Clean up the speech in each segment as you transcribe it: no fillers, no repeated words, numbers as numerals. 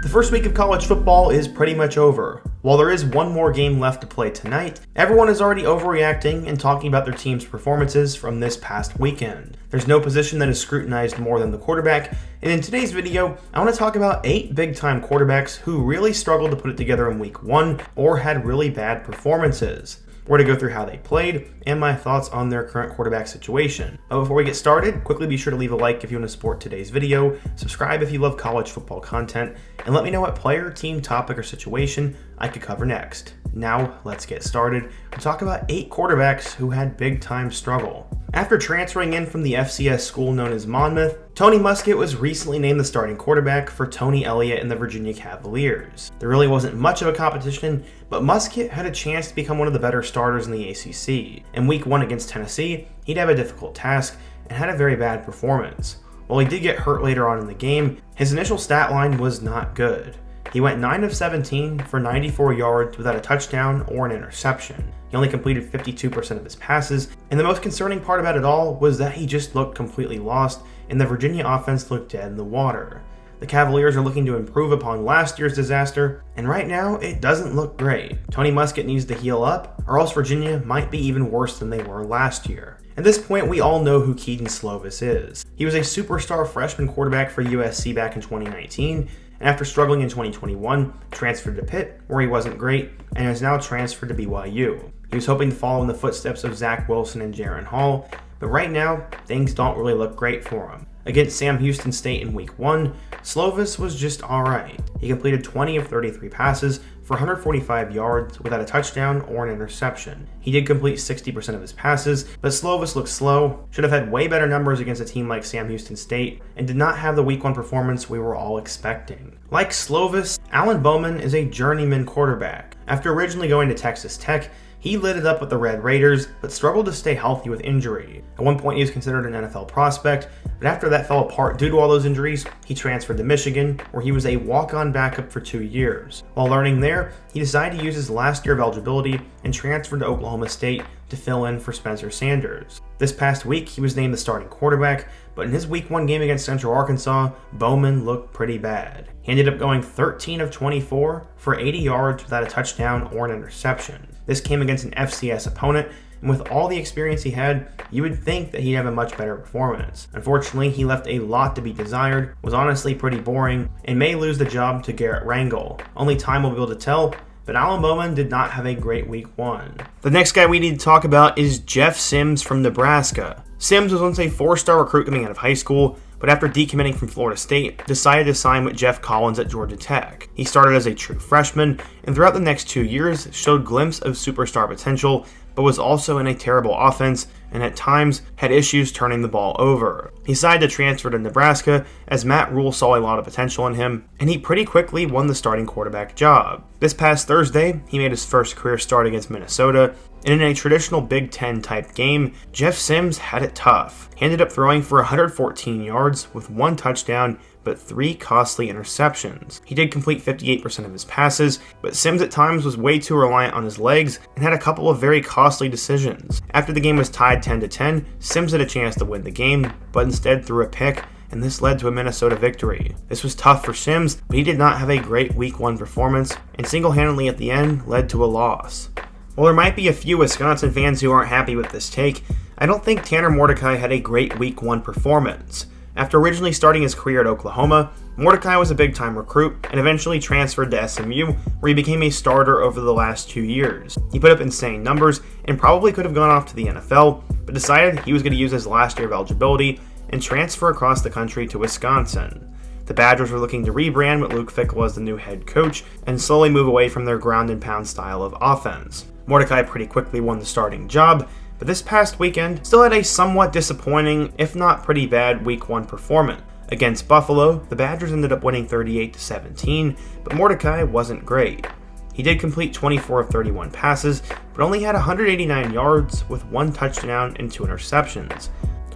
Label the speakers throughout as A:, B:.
A: The first week of college football is pretty much over. While there is one more game left to play tonight, everyone is already overreacting and talking about their team's performances from this past weekend. There's no position that is scrutinized more than the quarterback, and in today's video, I want to talk about 8 big-time quarterbacks who really struggled to put it together in week 1 or had really bad performances. We're going to go through how they played and my thoughts on their current quarterback situation. But before we get started, quickly be sure to leave a like if you want to support today's video, subscribe if you love college football content, and let me know what player, team, topic, or situation I could cover next. Now, let's get started. We'll talk about 8 quarterbacks who had big-time struggle. After transferring in from the FCS school known as Monmouth, Tony Muskett was recently named the starting quarterback for Tony Elliott and the Virginia Cavaliers. There really wasn't much of a competition, but Muskett had a chance to become one of the better starters in the ACC. In week 1 against Tennessee, he'd have a difficult task and had a very bad performance. While he did get hurt later on in the game, his initial stat line was not good. He went 9 of 17 for 94 yards without a touchdown or an interception. He only completed 52% of his passes, and the most concerning part about it all was that he just looked completely lost, and the Virginia offense looked dead in the water. The Cavaliers are looking to improve upon last year's disaster, and right now, it doesn't look great. Tony Muskett needs to heal up, or else Virginia might be even worse than they were last year. At this point, we all know who Kedon Slovis is. He was a superstar freshman quarterback for USC back in 2019, and after struggling in 2021, transferred to Pitt, where he wasn't great, and is now transferred to BYU. He was hoping to follow in the footsteps of Zach Wilson and Jaron Hall, but right now, things don't really look great for him. Against Sam Houston State in week 1, Slovis was just alright. He completed 20 of 33 passes for 145 yards without a touchdown or an interception. He did complete 60% of his passes, but Slovis looked slow, should have had way better numbers against a team like Sam Houston State, and did not have the week 1 performance we were all expecting. Like Slovis, Alan Bowman is a journeyman quarterback. After originally going to Texas Tech, he lit it up with the Red Raiders, but struggled to stay healthy with injury. At one point, he was considered an NFL prospect, but after that fell apart due to all those injuries, he transferred to Michigan, where he was a walk-on backup for 2 years. While learning there, he decided to use his last year of eligibility and transferred to Oklahoma State to fill in for Spencer Sanders. This past week, he was named the starting quarterback, but in his week 1 game against Central Arkansas, Bowman looked pretty bad. He ended up going 13 of 24 for 80 yards without a touchdown or an interception. This came against an FCS opponent, and with all the experience he had, you would think that he'd have a much better performance. Unfortunately, he left a lot to be desired, was honestly pretty boring, and may lose the job to Garrett Rangel. Only time will be able to tell, but Alan Bowman did not have a great week 1. The next guy we need to talk about is Jeff Sims from Nebraska. Sims was once a 4-star recruit coming out of high school, but after decommitting from Florida State, decided to sign with Jeff Collins at Georgia Tech. He started as a true freshman, and throughout the next 2 years showed glimpses of superstar potential, but was also in a terrible offense, and at times had issues turning the ball over. He decided to transfer to Nebraska, as Matt Rule saw a lot of potential in him, and he pretty quickly won the starting quarterback job. This past Thursday, he made his first career start against Minnesota, and in a traditional Big Ten type game, Jeff Sims had it tough. He ended up throwing for 114 yards with 1 touchdown, but 3 costly interceptions. He did complete 58% of his passes, but Sims at times was way too reliant on his legs and had a couple of very costly decisions. After the game was tied 10-10, Sims had a chance to win the game, but instead threw a pick, and this led to a Minnesota victory. This was tough for Sims, but he did not have a great week 1 performance, and single-handedly at the end led to a loss. While there might be a few Wisconsin fans who aren't happy with this take, I don't think Tanner Mordecai had a great week 1 performance. After originally starting his career at Oklahoma, Mordecai was a big-time recruit and eventually transferred to SMU, where he became a starter over the last 2 years. He put up insane numbers and probably could have gone off to the NFL, but decided he was going to use his last year of eligibility and transfer across the country to Wisconsin. The Badgers were looking to rebrand with Luke Fickell as the new head coach and slowly move away from their ground-and-pound style of offense. Mordecai pretty quickly won the starting job, but this past weekend still had a somewhat disappointing, if not pretty bad, week 1 performance. Against Buffalo, the Badgers ended up winning 38-17, but Mordecai wasn't great. He did complete 24 of 31 passes, but only had 189 yards with 1 touchdown and 2 interceptions.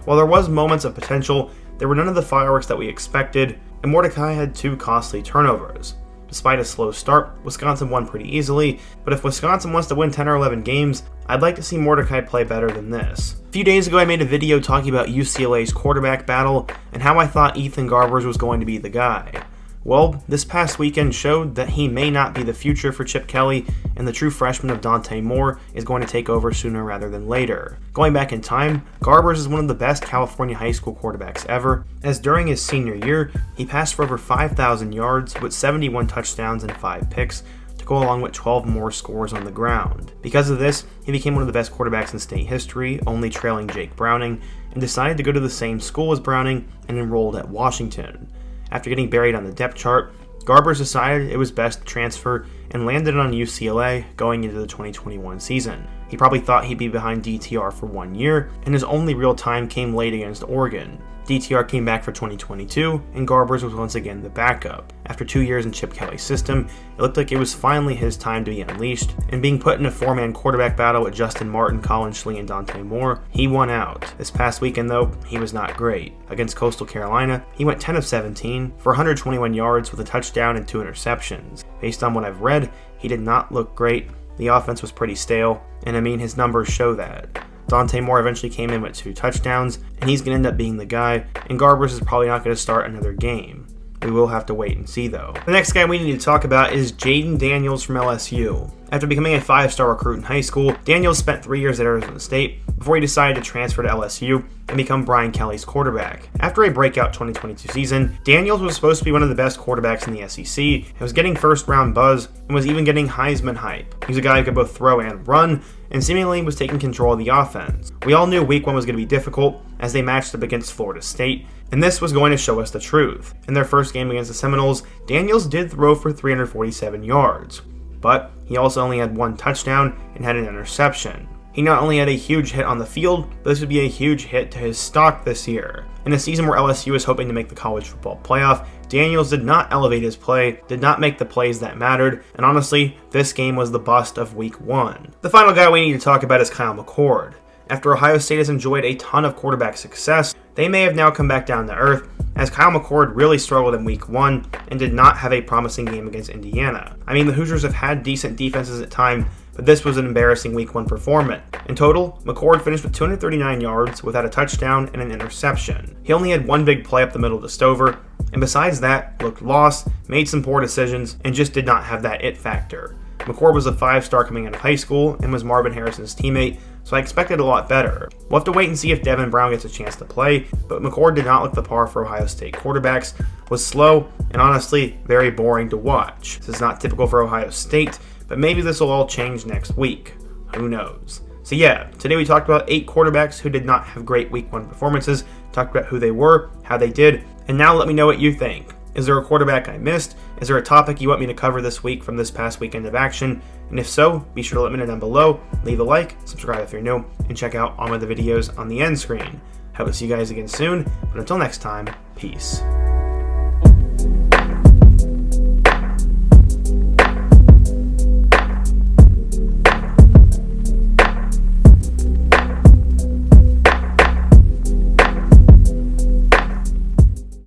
A: While there was moments of potential, there were none of the fireworks that we expected, and Mordecai had 2 costly turnovers. Despite a slow start, Wisconsin won pretty easily, but if Wisconsin wants to win 10 or 11 games, I'd like to see Mordecai play better than this. A few days ago I made a video talking about UCLA's quarterback battle and how I thought Ethan Garbers was going to be the guy. Well, this past weekend showed that he may not be the future for Chip Kelly, and the true freshman of Dante Moore is going to take over sooner rather than later. Going back in time, Garbers is one of the best California high school quarterbacks ever, as during his senior year, he passed for over 5,000 yards with 71 touchdowns and 5 picks, to go along with 12 more scores on the ground. Because of this, he became one of the best quarterbacks in state history, only trailing Jake Browning, and decided to go to the same school as Browning and enrolled at Washington. After getting buried on the depth chart, Garbers decided it was best to transfer and landed on UCLA going into the 2021 season. He probably thought he'd be behind DTR for 1 year, and his only real time came late against Oregon. DTR came back for 2022, and Garbers was once again the backup. After 2 years in Chip Kelly's system, it looked like it was finally his time to be unleashed, and being put in a 4-man quarterback battle with Justin Martin, Colin Schley, and Dante Moore, he won out. This past weekend, though, he was not great. Against Coastal Carolina, he went 10 of 17 for 121 yards with a touchdown and 2 interceptions. Based on what I've read, he did not look great. The offense was pretty stale, and his numbers show that. Dante Moore eventually came in with 2 touchdowns, and he's going to end up being the guy, and Garbers is probably not going to start another game. We will have to wait and see, though. The next guy we need to talk about is Jaden Daniels from LSU. After becoming a 5-star recruit in high school, Daniels spent 3 years at Arizona State before he decided to transfer to LSU and become Brian Kelly's quarterback. After a breakout 2022 season, Daniels was supposed to be one of the best quarterbacks in the SEC and was getting first-round buzz and was even getting Heisman hype. He's a guy who could both throw and run, and seemingly was taking control of the offense. We all knew week 1 was going to be difficult as they matched up against Florida State, and this was going to show us the truth. In their first game against the Seminoles, Daniels did throw for 347 yards, but he also only had 1 touchdown and had an interception. He not only had a huge hit on the field, but this would be a huge hit to his stock this year. In a season where LSU is hoping to make the college football playoff, Daniels did not elevate his play, did not make the plays that mattered, and honestly, this game was the bust of week 1. The final guy we need to talk about is Kyle McCord. After Ohio State has enjoyed a ton of quarterback success, they may have now come back down to earth, as Kyle McCord really struggled in week 1 and did not have a promising game against Indiana. The Hoosiers have had decent defenses at times, but this was an embarrassing week 1 performance. In total, McCord finished with 239 yards without a touchdown and an interception. He only had 1 big play up the middle to Stover, and besides that, looked lost, made some poor decisions, and just did not have that it factor. McCord was a 5-star coming out of high school and was Marvin Harrison's teammate, so I expected a lot better. We'll have to wait and see if Devin Brown gets a chance to play, but McCord did not look the par for Ohio State quarterbacks, was slow, and honestly, very boring to watch. This is not typical for Ohio State, but maybe this will all change next week. Who knows? So yeah, today we talked about 8 quarterbacks who did not have great week 1 performances, talked about who they were, how they did, and now let me know what you think. Is there a quarterback I missed? Is there a topic you want me to cover this week from this past weekend of action? And if so, be sure to let me know down below, leave a like, subscribe if you're new, and check out all of the videos on the end screen. I hope to see you guys again soon, but until next time, peace.